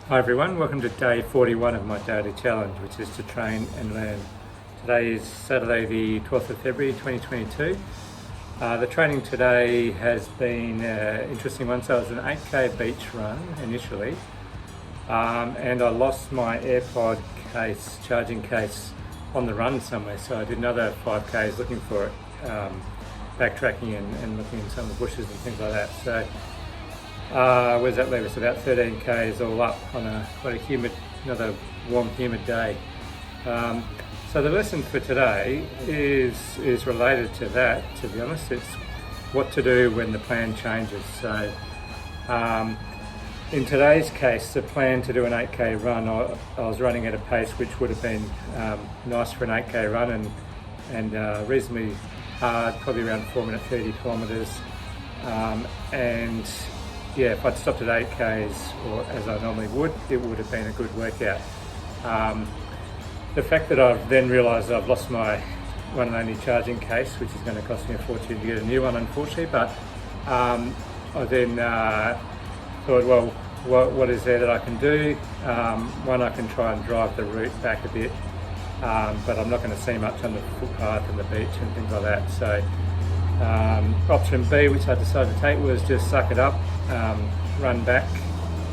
Hi everyone, welcome to day 41 of my daily challenge, which is to train and learn. Today is Saturday the 12th of February 2022. The training today has been an interesting one. So it was an 8k beach run initially, and I lost my AirPod case, charging case on the run somewhere, so I did another 5k's looking for it, backtracking and looking in some of the bushes and things like that. So where does that leave us? About 13k's all up on quite a humid, another warm, humid day. So the lesson for today is related to that. To be honest, it's what to do when the plan changes. So in today's case, the plan to do an 8k run, I was running at a pace which would have been nice for an 8k run and reasonably hard, probably around 4 minute 30 kilometres. And yeah, if I'd stopped at 8k's, or as I normally would, it would have been a good workout. The fact that I've then realised I've lost my one and only charging case, which is going to cost me a fortune to get a new one, unfortunately, but I then thought, well, what is there that I can do? One, I can try and drive the route back a bit, but I'm not going to see much on the footpath and the beach and things like that. So option B, which I decided to take, was just suck it up, run back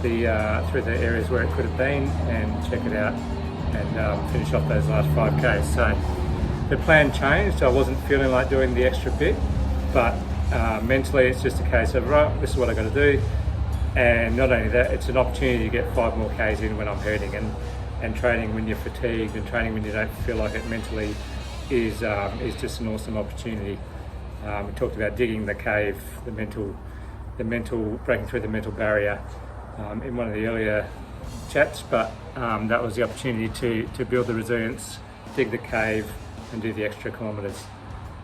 through the areas where it could have been and check it out and finish off those last 5k's. So the plan changed. I wasn't feeling like doing the extra bit, but mentally it's just a case of, right, this is what I got to do. And not only that, it's an opportunity to get 5 more k's in when I'm hurting, and training when you're fatigued and training when you don't feel like it mentally is just an awesome opportunity. We talked about digging the cave, the mental breaking through the mental barrier in one of the earlier chats, but that was the opportunity to build the resilience, dig the cave and do the extra kilometres.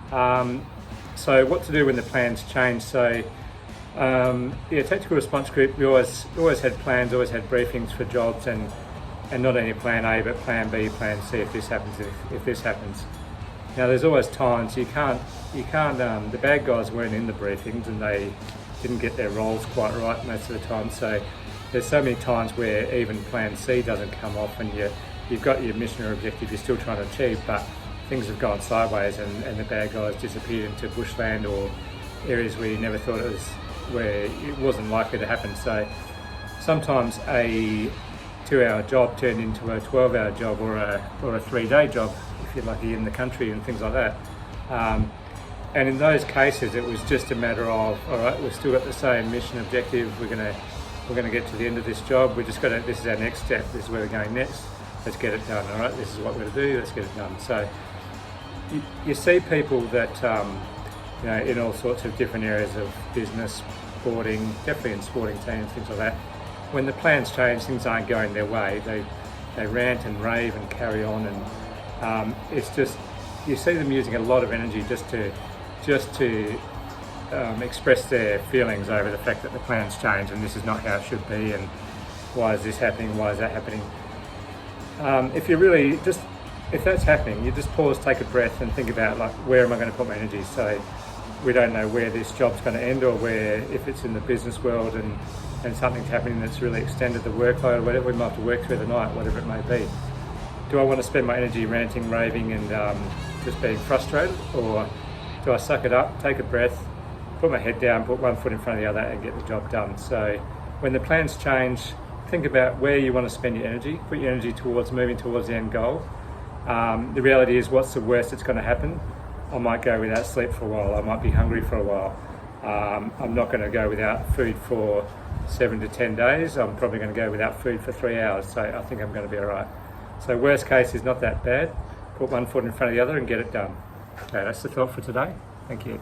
So what to do when the plans change? So tactical response group, we always had plans, always had briefings for jobs, and not only plan A but plan B, plan C if this happens, if this happens. Now there's always times you can't the bad guys weren't in the briefings and they didn't get their roles quite right most of the time, so there's so many times where even plan C doesn't come off and you've got your mission or objective you're still trying to achieve, but things have gone sideways and the bad guys disappeared into bushland or areas where you never thought where it wasn't likely to happen. So sometimes a 2-hour job turned into a 12-hour job or a 3-day job if you're lucky in the country and things like that. And in those cases, it was just a matter of, all right, we've still got the same mission objective. We're gonna get to the end of this job. We just got to. This is our next step. This is where we're going next. Let's get it done. All right, this is what we're gonna do. Let's get it done. So you see people that in all sorts of different areas of business, sporting, definitely in sporting teams, things like that. When the plans change, things aren't going their way. They rant and rave and carry on, and it's just, you see them using a lot of energy just to express their feelings over the fact that the plans change and this is not how it should be, and why is this happening, why is that happening. If that's happening, you just pause, take a breath and think about, like, where am I going to put my energy? So we don't know where this job's going to end, or where, if it's in the business world and something's happening that's really extended the workload or whatever, we might have to work through the night, whatever it may be. Do I want to spend my energy ranting, raving and just being frustrated, or do I suck it up, take a breath, put my head down, put one foot in front of the other and get the job done? So when the plans change, think about where you want to spend your energy, put your energy towards moving towards the end goal. The reality is, what's the worst that's going to happen? I might go without sleep for a while, I might be hungry for a while. I'm not going to go without food for 7 to 10 days, I'm probably going to go without food for 3 hours, so I think I'm going to be alright. So worst case is not that bad. Put one foot in front of the other and get it done. Okay, that's the thought for today. Thank you.